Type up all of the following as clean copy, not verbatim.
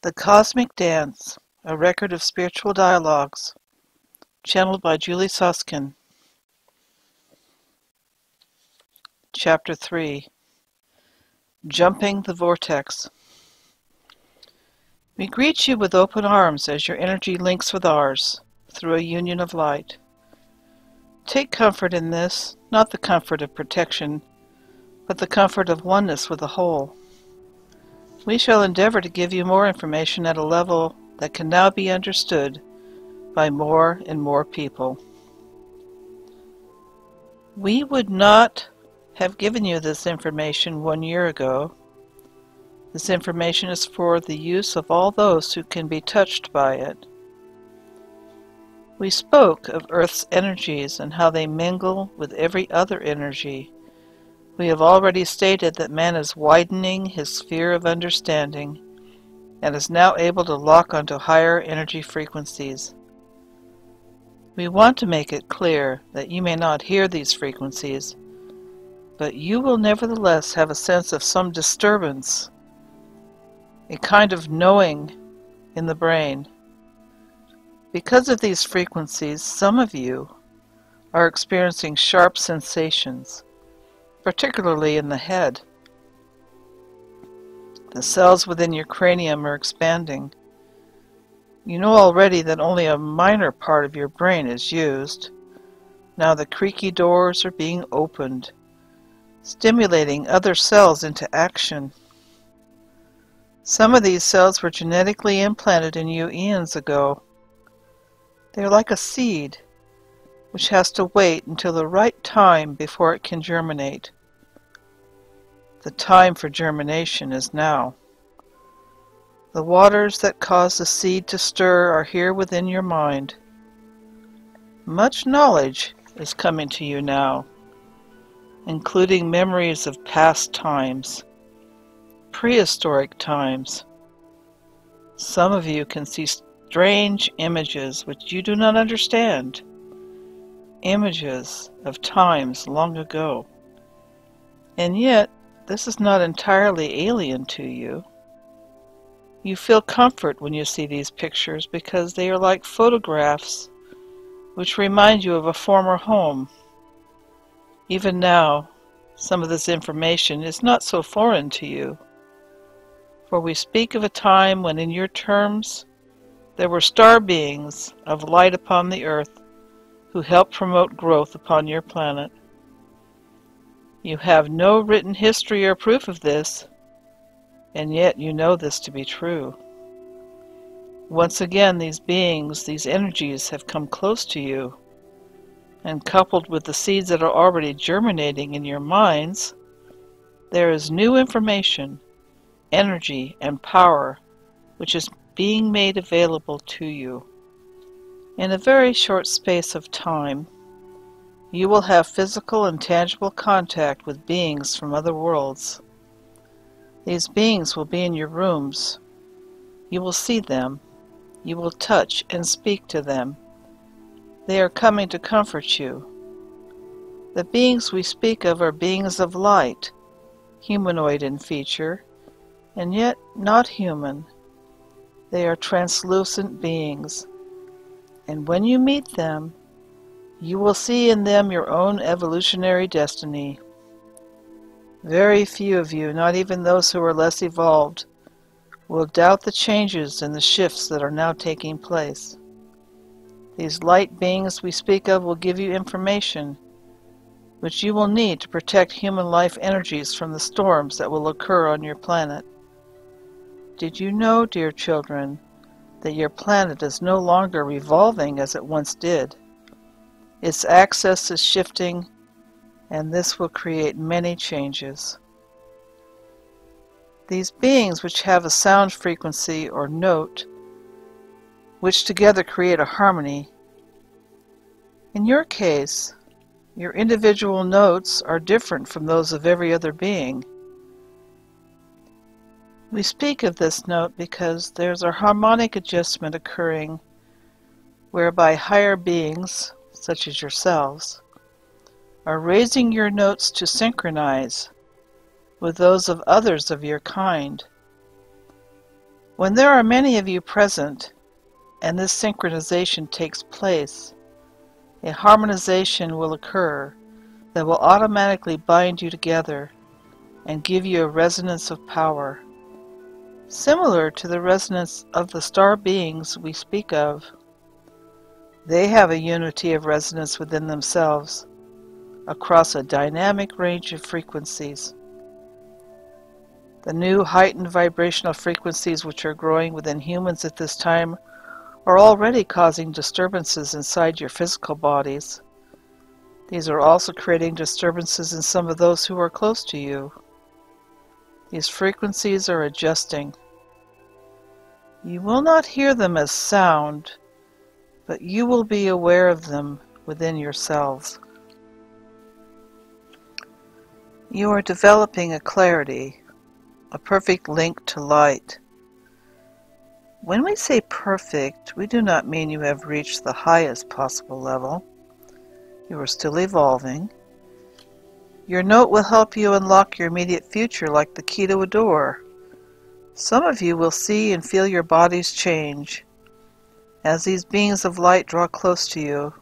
The Cosmic Dance, a record of spiritual dialogues, channeled by Julie Soskin. Chapter 3. Jumping the Vortex. We greet you with open arms as your energy links with ours, through a union of light. Take comfort in this, not the comfort of protection, but the comfort of oneness with the whole. We shall endeavor to give you more information at a level that can now be understood by more and more people. We would not have given you this information 1 year ago. This information is for the use of all those who can be touched by it. We spoke of Earth's energies and how they mingle with every other energy. We have already stated that man is widening his sphere of understanding and is now able to lock onto higher energy frequencies. We want to make it clear that you may not hear these frequencies, but you will nevertheless have a sense of some disturbance, a kind of knowing in the brain. Because of these frequencies, some of you are experiencing sharp sensations, particularly in the head. The cells within your cranium are expanding. You know already that only a minor part of your brain is used. Now the creaky doors are being opened, stimulating other cells into action. Some of these cells were genetically implanted in you eons ago. They're like a seed, which has to wait until the right time before it can germinate. The time for germination is now. The waters that cause the seed to stir are here within your mind. Much knowledge is coming to you now, including memories of past times, prehistoric times. Some of you can see strange images which you do not understand, images of times long ago. And yet, this is not entirely alien to you. You feel comfort when you see these pictures because they are like photographs which remind you of a former home. Even now, some of this information is not so foreign to you, for we speak of a time when in your terms there were star beings of light upon the earth who helped promote growth upon your planet. You have no written history or proof of this, and yet you know this to be true. Once again, these beings, these energies have come close to you, and coupled with the seeds that are already germinating in your minds, there is new information, energy, and power which is being made available to you. In a very short space of time, you will have physical and tangible contact with beings from other worlds. These beings will be in your rooms. You will see them. You will touch and speak to them. They are coming to comfort you. The beings we speak of are beings of light, humanoid in feature, and yet not human. They are translucent beings, and when you meet them, you will see in them your own evolutionary destiny. Very few of you, not even those who are less evolved, will doubt the changes and the shifts that are now taking place. These light beings we speak of will give you information which you will need to protect human life energies from the storms that will occur on your planet. Did you know, dear children, that your planet is no longer revolving as it once did? Its axis is shifting, and this will create many changes. These beings which have a sound frequency or note, which together create a harmony. In your case, your individual notes are different from those of every other being. We speak of this note because there's a harmonic adjustment occurring whereby higher beings, such as yourselves, are raising your notes to synchronize with those of others of your kind. When there are many of you present, and this synchronization takes place, a harmonization will occur that will automatically bind you together and give you a resonance of power, similar to the resonance of the star beings we speak of. They have a unity of resonance within themselves, across a dynamic range of frequencies. The new heightened vibrational frequencies which are growing within humans at this time are already causing disturbances inside your physical bodies. These are also creating disturbances in some of those who are close to you. These frequencies are adjusting. You will not hear them as sound, but you will be aware of them within yourselves. You are developing a clarity, a perfect link to light. When we say perfect, we do not mean you have reached the highest possible level. You are still evolving. Your note will help you unlock your immediate future like the key to a door. Some of you will see and feel your bodies change as these beings of light draw close to you.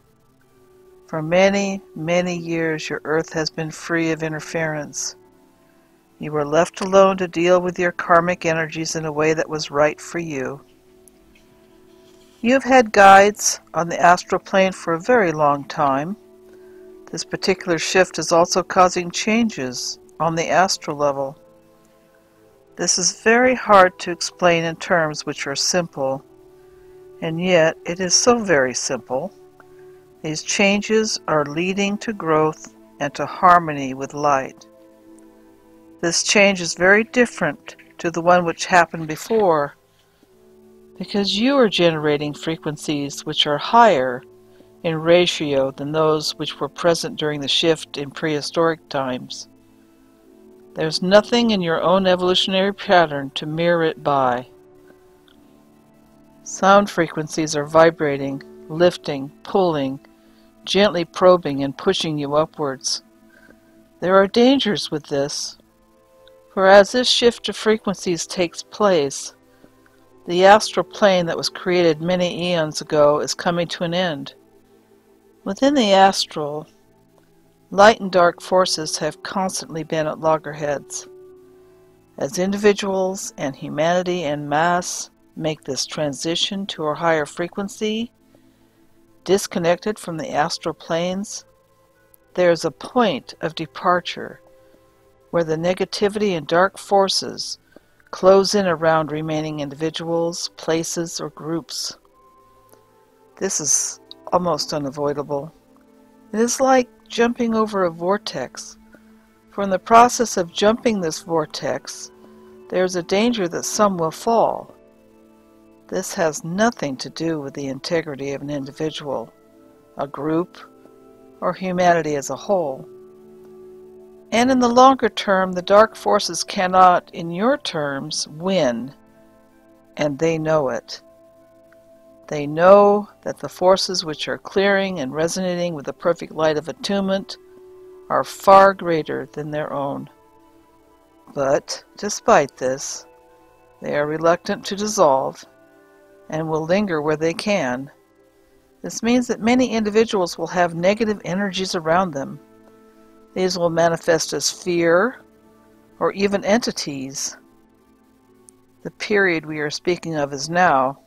For many, many years your earth has been free of interference. You were left alone to deal with your karmic energies in a way that was right for you. You have had guides on the astral plane for a very long time. This particular shift is also causing changes on the astral level. This is very hard to explain in terms which are simple, and yet it is so very simple. These changes are leading to growth and to harmony with light. This change is very different to the one which happened before, because you are generating frequencies which are higher in ratio than those which were present during the shift in prehistoric times. There's nothing in your own evolutionary pattern to mirror it by. Sound frequencies are vibrating, lifting, pulling, gently probing and pushing you upwards. There are dangers with this, for as this shift of frequencies takes place, the astral plane that was created many eons ago is coming to an end. Within the astral, light and dark forces have constantly been at loggerheads. As individuals and humanity en masse make this transition to a higher frequency, disconnected from the astral planes, there is a point of departure where the negativity and dark forces close in around remaining individuals, places, or groups. This is almost unavoidable. It is like jumping over a vortex, for in the process of jumping this vortex, there is a danger that some will fall. This has nothing to do with the integrity of an individual, a group, or humanity as a whole. And in the longer term, the dark forces cannot, in your terms, win, and they know it. They know that the forces which are clearing and resonating with the perfect light of attunement are far greater than their own. But, despite this, they are reluctant to dissolve, and will linger where they can. This means that many individuals will have negative energies around them. These will manifest as fear, or even entities. The period we are speaking of is now.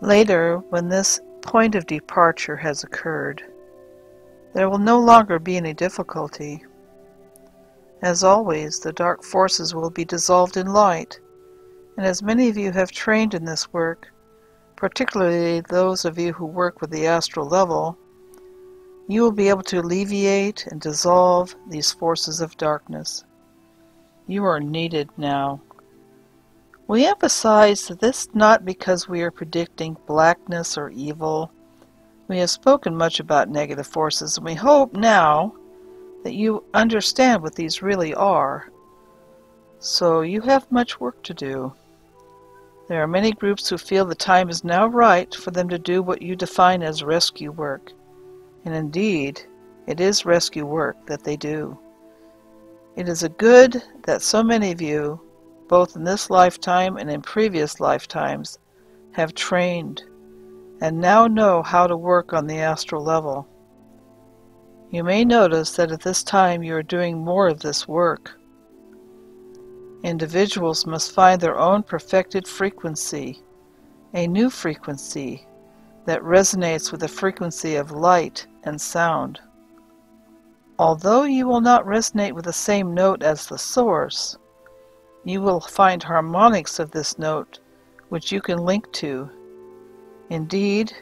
Later, when this point of departure has occurred, there will no longer be any difficulty. As always, the dark forces will be dissolved in light, and as many of you have trained in this work, particularly those of you who work with the astral level, you will be able to alleviate and dissolve these forces of darkness. You are needed now. We emphasize this not because we are predicting blackness or evil. We have spoken much about negative forces, and we hope now that you understand what these really are. So you have much work to do. There are many groups who feel the time is now right for them to do what you define as rescue work. And indeed, it is rescue work that they do. It is a good that so many of you, both in this lifetime and in previous lifetimes, have trained and now know how to work on the astral level. You may notice that at this time you are doing more of this work. Individuals must find their own perfected frequency, a new frequency that resonates with the frequency of light and sound. Although you will not resonate with the same note as the source, you will find harmonics of this note which you can link to. Indeed,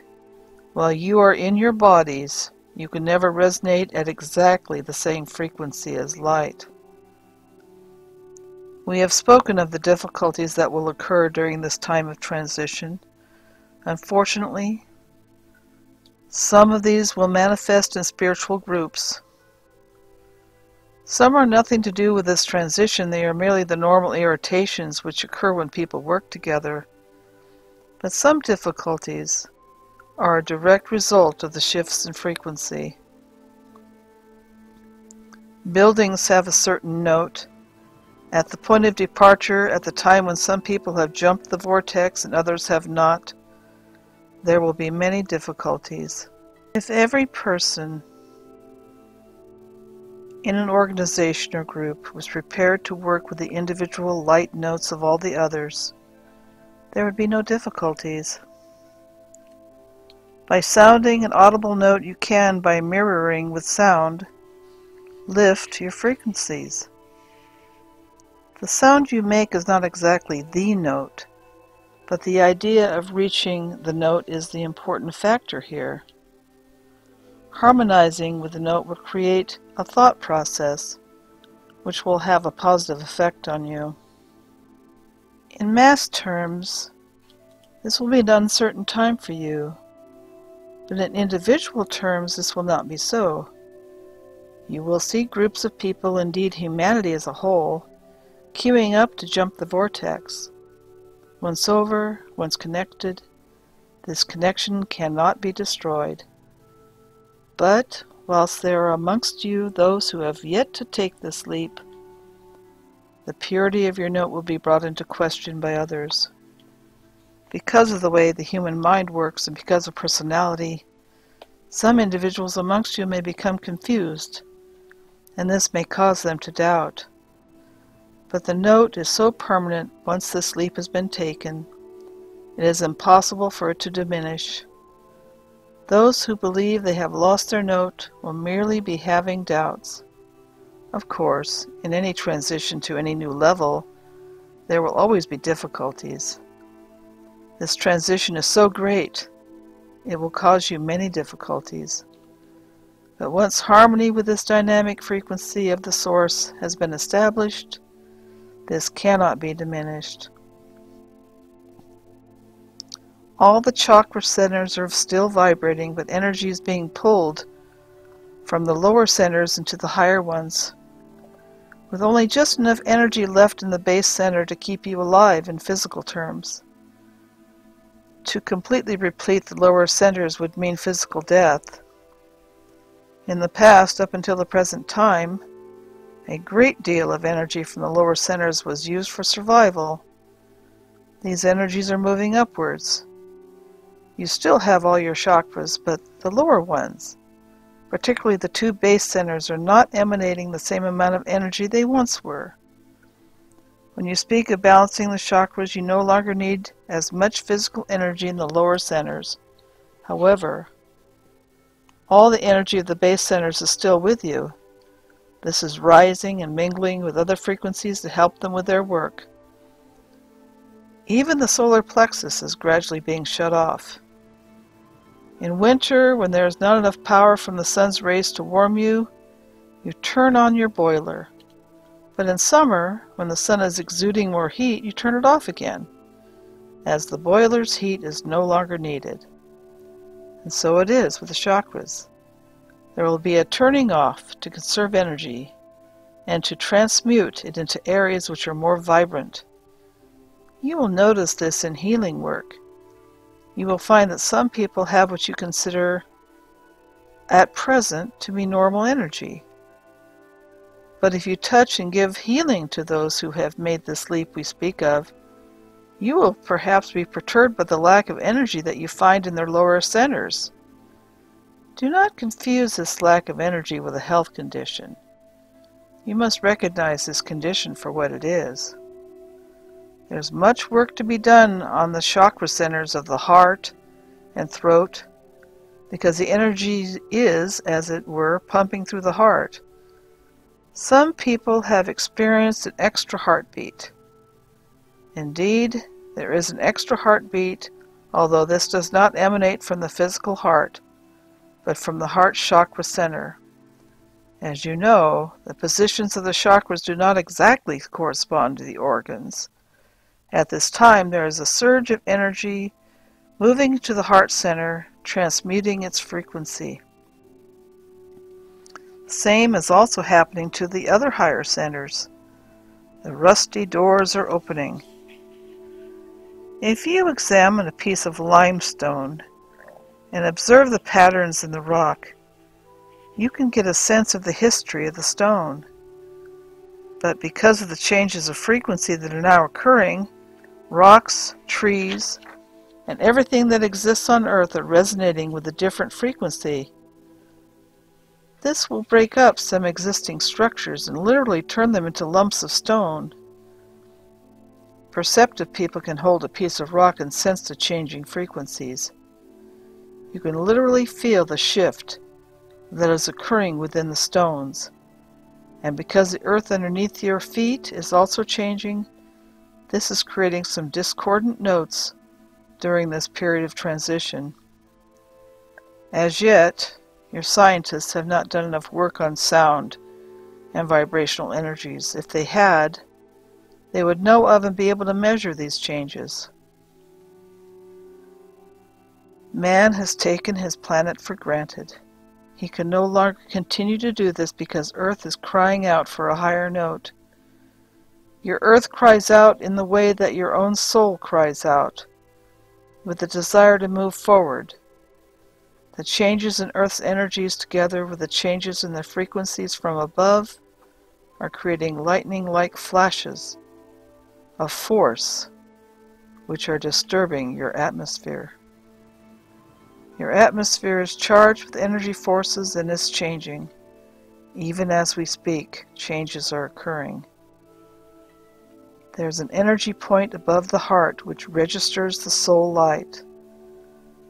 while you are in your bodies, you can never resonate at exactly the same frequency as light. We have spoken of the difficulties that will occur during this time of transition. Unfortunately, some of these will manifest in spiritual groups. Some are nothing to do with this transition, they are merely the normal irritations which occur when people work together. But some difficulties are a direct result of the shifts in frequency. Buildings have a certain note. At the point of departure, at the time when some people have jumped the vortex and others have not, there will be many difficulties. If every person in an organization or group was prepared to work with the individual light notes of all the others, there would be no difficulties. By sounding an audible note, you can, by mirroring with sound, lift your frequencies. The sound you make is not exactly the note, but the idea of reaching the note is the important factor here. Harmonizing with the note will create a thought process which will have a positive effect on you. In mass terms, this will be an uncertain time for you, but in individual terms this will not be so. You will see groups of people, indeed humanity as a whole, queuing up to jump the vortex. Once over, once connected, this connection cannot be destroyed. But whilst there are amongst you those who have yet to take this leap, the purity of your note will be brought into question by others. Because of the way the human mind works and because of personality, some individuals amongst you may become confused, and this may cause them to doubt. But the note is so permanent once this leap has been taken, it is impossible for it to diminish. Those who believe they have lost their note will merely be having doubts. Of course, in any transition to any new level, there will always be difficulties. This transition is so great, it will cause you many difficulties. But once harmony with this dynamic frequency of the source has been established, this cannot be diminished. All the chakra centers are still vibrating, but energy is being pulled from the lower centers into the higher ones, with only just enough energy left in the base center to keep you alive in physical terms. To completely replete the lower centers would mean physical death. In the past, up until the present time, a great deal of energy from the lower centers was used for survival. These energies are moving upwards. You still have all your chakras, but the lower ones, particularly the two base centers, are not emanating the same amount of energy they once were. When you speak of balancing the chakras, you no longer need as much physical energy in the lower centers. However, all the energy of the base centers is still with you. This is rising and mingling with other frequencies to help them with their work. Even the solar plexus is gradually being shut off. In winter, when there is not enough power from the sun's rays to warm you, you turn on your boiler. But in summer, when the sun is exuding more heat, you turn it off again, as the boiler's heat is no longer needed. And so it is with the chakras. There will be a turning off to conserve energy and to transmute it into areas which are more vibrant. You will notice this in healing work. You will find that some people have what you consider at present to be normal energy. But if you touch and give healing to those who have made this leap we speak of, you will perhaps be perturbed by the lack of energy that you find in their lower centers. Do not confuse this lack of energy with a health condition. You must recognize this condition for what it is. There's much work to be done on the chakra centers of the heart and throat, because the energy is, as it were, pumping through the heart. Some people have experienced an extra heartbeat. Indeed, there is an extra heartbeat, although this does not emanate from the physical heart, but from the heart chakra center. As you know, the positions of the chakras do not exactly correspond to the organs. At this time, there is a surge of energy moving to the heart center, transmuting its frequency. The same is also happening to the other higher centers. The rusty doors are opening. If you examine a piece of limestone and observe the patterns in the rock, you can get a sense of the history of the stone. But because of the changes of frequency that are now occurring, rocks, trees, and everything that exists on Earth are resonating with a different frequency. This will break up some existing structures and literally turn them into lumps of stone. Perceptive people can hold a piece of rock and sense the changing frequencies. You can literally feel the shift that is occurring within the stones. And because the earth underneath your feet is also changing, this is creating some discordant notes during this period of transition. As yet, your scientists have not done enough work on sound and vibrational energies. If they had, they would know of and be able to measure these changes. Man has taken his planet for granted. He can no longer continue to do this because Earth is crying out for a higher note. Your Earth cries out in the way that your own soul cries out, with the desire to move forward. The changes in Earth's energies together with the changes in the frequencies from above are creating lightning-like flashes of force which are disturbing your atmosphere. Your atmosphere is charged with energy forces and is changing. Even as we speak, changes are occurring. There's an energy point above the heart which registers the soul light.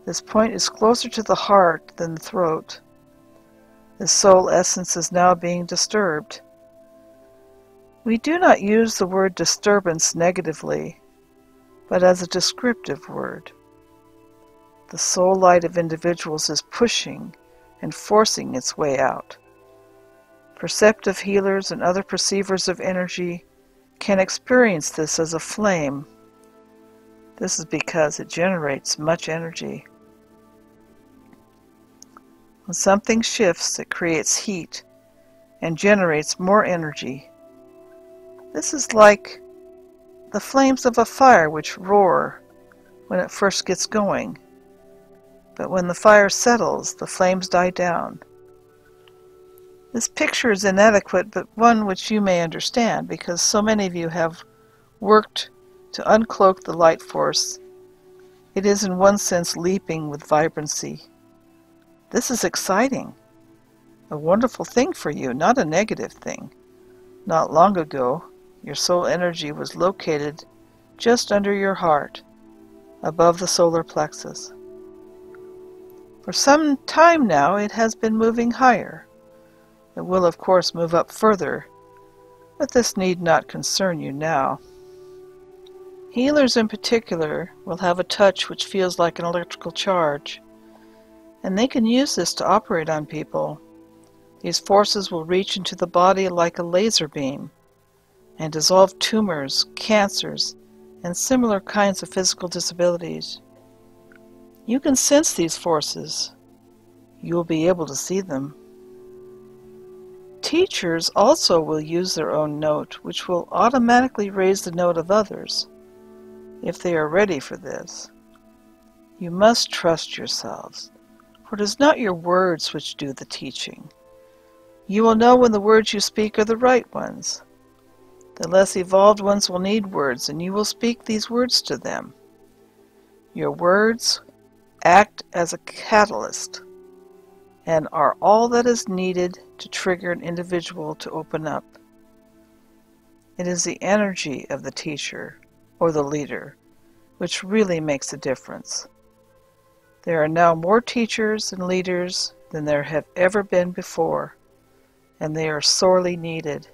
This point is closer to the heart than the throat. The soul essence is now being disturbed. We do not use the word disturbance negatively, but as a descriptive word. The soul light of individuals is pushing and forcing its way out. Perceptive healers and other perceivers of energy can experience this as a flame. This is because it generates much energy. When something shifts, it creates heat and generates more energy. This is like the flames of a fire which roar when it first gets going. But when the fire settles, the flames die down. This picture is inadequate, but one which you may understand, because so many of you have worked to uncloak the light force. It is in one sense leaping with vibrancy. This is exciting, a wonderful thing for you, not a negative thing. Not long ago, your soul energy was located just under your heart, above the solar plexus. For some time now, it has been moving higher. It will, of course, move up further, but this need not concern you now. Healers in particular will have a touch which feels like an electrical charge, and they can use this to operate on people. These forces will reach into the body like a laser beam and dissolve tumors, cancers, and similar kinds of physical disabilities. You can sense these forces. You will be able to see them. Teachers also will use their own note, which will automatically raise the note of others, if they are ready for this. You must trust yourselves, for it is not your words which do the teaching. You will know when the words you speak are the right ones. The less evolved ones will need words, and you will speak these words to them. Your words act as a catalyst and are all that is needed to trigger an individual to open up. It is the energy of the teacher or the leader which really makes a difference. There are now more teachers and leaders than there have ever been before, and they are sorely needed.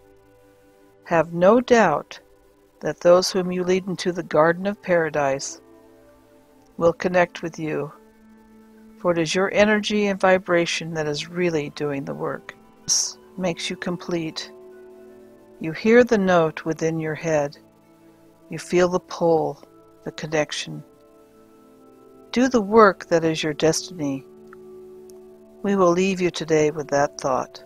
Have no doubt that those whom you lead into the garden of paradise will connect with you, for it is your energy and vibration that is really doing the work. This makes you complete. You hear the note within your head. You feel the pull, the connection. Do the work that is your destiny. We will leave you today with that thought.